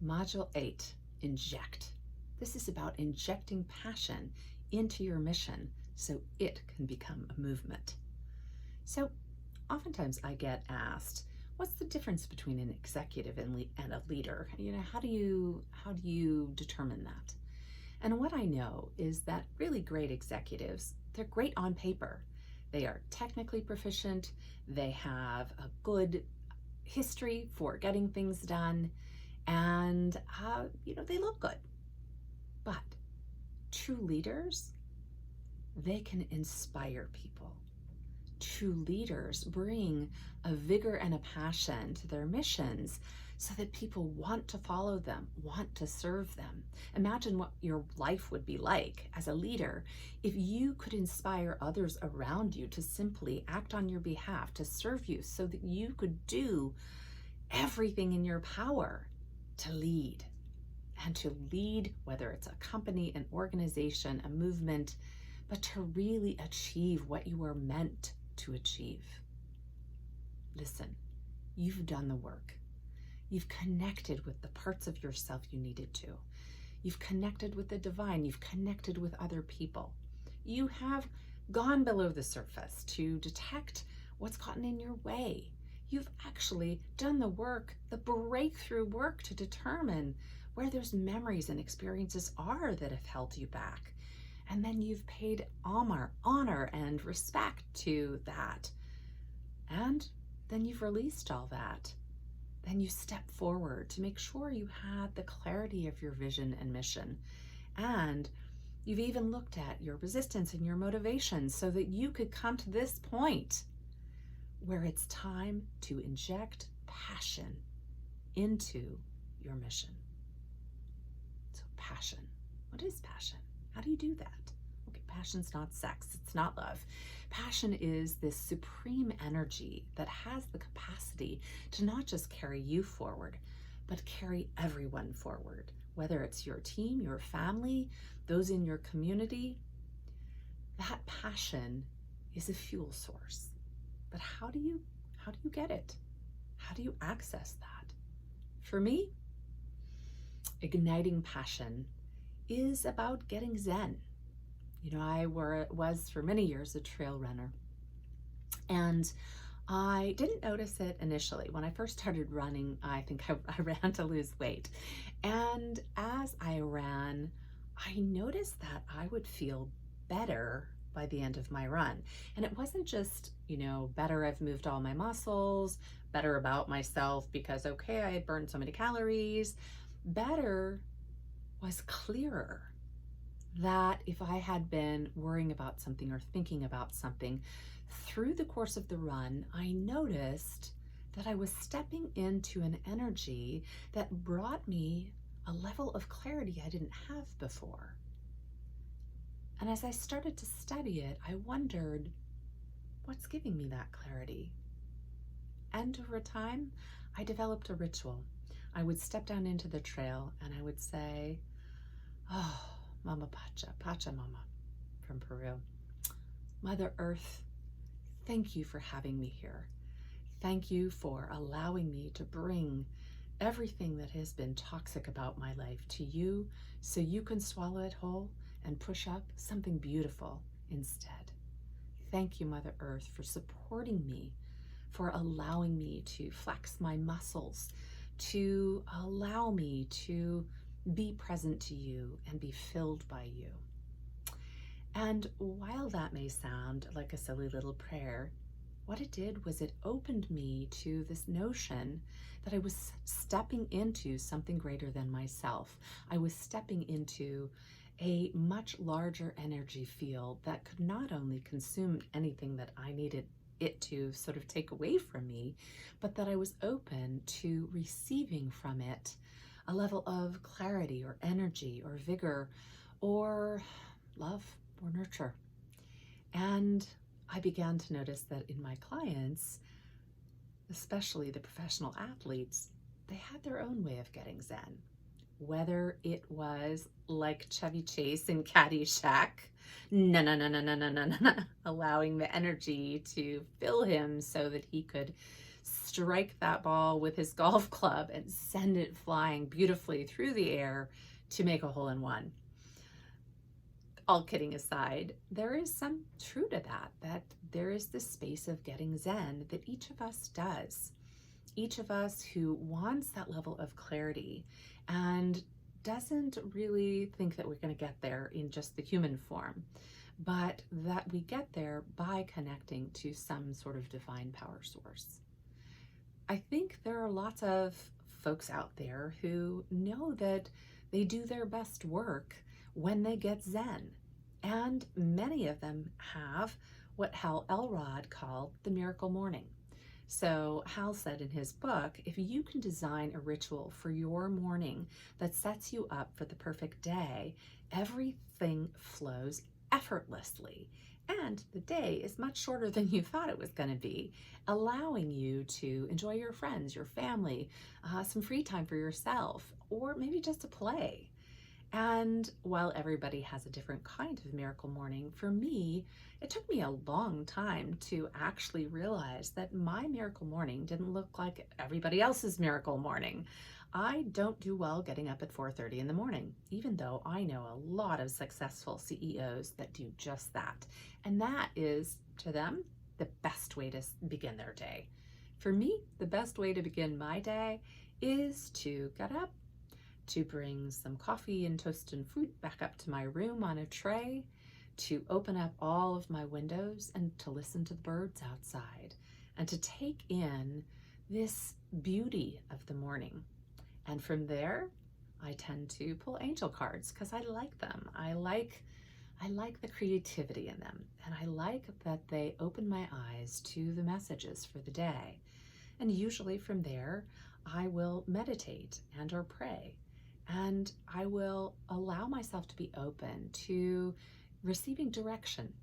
Module 8, Inject. This is about injecting passion into your mission so it can become a movement. So oftentimes I get asked, what's the difference between an executive and a leader? How do you determine that? And what I know is that really great executives, they're great on paper. They are technically proficient. They have a good history for getting things done, and they look good. But true leaders, they can inspire people. True leaders bring a vigor and a passion to their missions so that people want to follow them, want to serve them. Imagine what your life would be like as a leader if you could inspire others around you to simply act on your behalf, to serve you, so that you could do everything in your power to lead. And to lead, whether it's a company, an organization, a movement, but to really achieve what you were meant to achieve. Listen, you've done the work. You've connected with the parts of yourself you needed to. You've connected with the divine. You've connected with other people. You have gone below the surface to detect what's gotten in your way. You've actually done the work, the breakthrough work, to determine where those memories and experiences are that have held you back. And then you've paid honor and respect to that. And then you've released all that. Then you step forward to make sure you had the clarity of your vision and mission. And you've even looked at your resistance and your motivation so that you could come to this point where it's time to inject passion into your mission. So passion. What is passion? How do you do that? Okay, passion's not sex. It's not love. Passion is this supreme energy that has the capacity to not just carry you forward, but carry everyone forward, whether it's your team, your family, those in your community. That passion is a fuel source. But how do you get it? How do you access that? For me, igniting passion is about getting zen. I was for many years a trail runner, and I didn't notice it initially. When I first started running, I think I ran to lose weight. And as I ran, I noticed that I would feel better by the end of my run. And it wasn't just, better, I've moved all my muscles, better about myself because, okay, I had burned so many calories. Better was clearer. That if I had been worrying about something or thinking about something through the course of the run, I noticed that I was stepping into an energy that brought me a level of clarity I didn't have before. And as I started to study it, I wondered, what's giving me that clarity? And over time, I developed a ritual. I would step down into the trail and I would say, oh, Mama Pachamama from Peru. Mother Earth, thank you for having me here. Thank you for allowing me to bring everything that has been toxic about my life to you so you can swallow it whole and push up something beautiful instead. Thank you, Mother Earth, for supporting me, for allowing me to flex my muscles, to allow me to be present to you and be filled by you. And while that may sound like a silly little prayer, what it did was it opened me to this notion that I was stepping into something greater than myself. I was stepping into a much larger energy field that could not only consume anything that I needed it to sort of take away from me, but that I was open to receiving from it a level of clarity or energy or vigor or love or nurture. And I began to notice that in my clients, especially the professional athletes, they had their own way of getting zen. Whether it was like Chevy Chase in Caddyshack, allowing the energy to fill him so that he could strike that ball with his golf club and send it flying beautifully through the air to make a hole in one. All kidding aside, there is some truth to that there is this space of getting zen that each of us does. Each of us who wants that level of clarity and doesn't really think that we're going to get there in just the human form, but that we get there by connecting to some sort of divine power source. I think there are lots of folks out there who know that they do their best work when they get zen. And many of them have what Hal Elrod called the miracle morning. So Hal said in his book, if you can design a ritual for your morning that sets you up for the perfect day, everything flows effortlessly. And the day is much shorter than you thought it was going to be, allowing you to enjoy your friends, your family, some free time for yourself, or maybe just to play. And while everybody has a different kind of miracle morning, for me, it took me a long time to actually realize that my miracle morning didn't look like everybody else's miracle morning. I don't do well getting up at 4:30 in the morning, even though I know a lot of successful CEOs that do just that. And that is, to them, the best way to begin their day. For me, the best way to begin my day is to get up, to bring some coffee and toast and fruit back up to my room on a tray, to open up all of my windows and to listen to the birds outside, and to take in this beauty of the morning. And from there, I tend to pull angel cards because I like them. I like the creativity in them, and I like that they open my eyes to the messages for the day. And usually from there, I will meditate and or pray. And I will allow myself to be open to receiving direction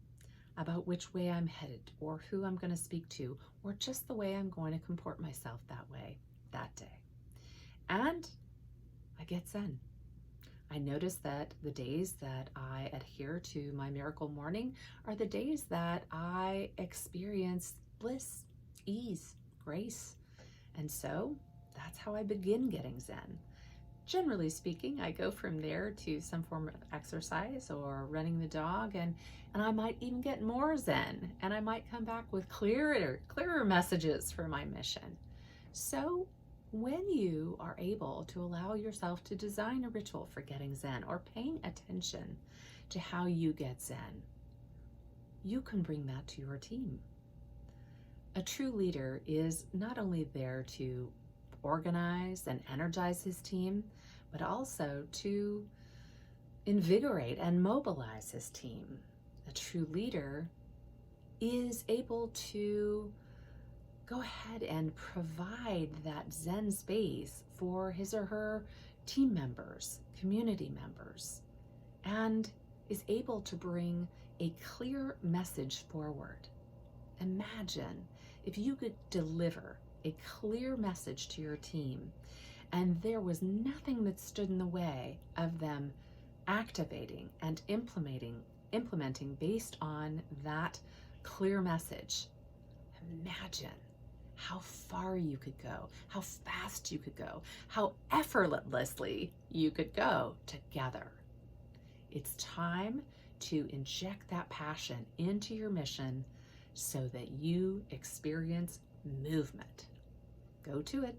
about which way I'm headed or who I'm going to speak to or just the way I'm going to comport myself that way that day. And I get zen. I notice that the days that I adhere to my miracle morning are the days that I experience bliss, ease, grace. And so that's how I begin getting zen. Generally speaking, I go from there to some form of exercise or running the dog, and I might even get more zen, and I might come back with clearer messages for my mission. So when you are able to allow yourself to design a ritual for getting zen or paying attention to how you get zen, you can bring that to your team. A true leader is not only there to organize and energize his team, but also to invigorate and mobilize his team. A true leader is able to go ahead and provide that zen space for his or her team members, community members, and is able to bring a clear message forward. Imagine if you could deliver a clear message to your team and there was nothing that stood in the way of them activating and implementing based on that clear message. Imagine how far you could go, how fast you could go, how effortlessly you could go together. It's time to inject that passion into your mission so that you experience movement. Go to it.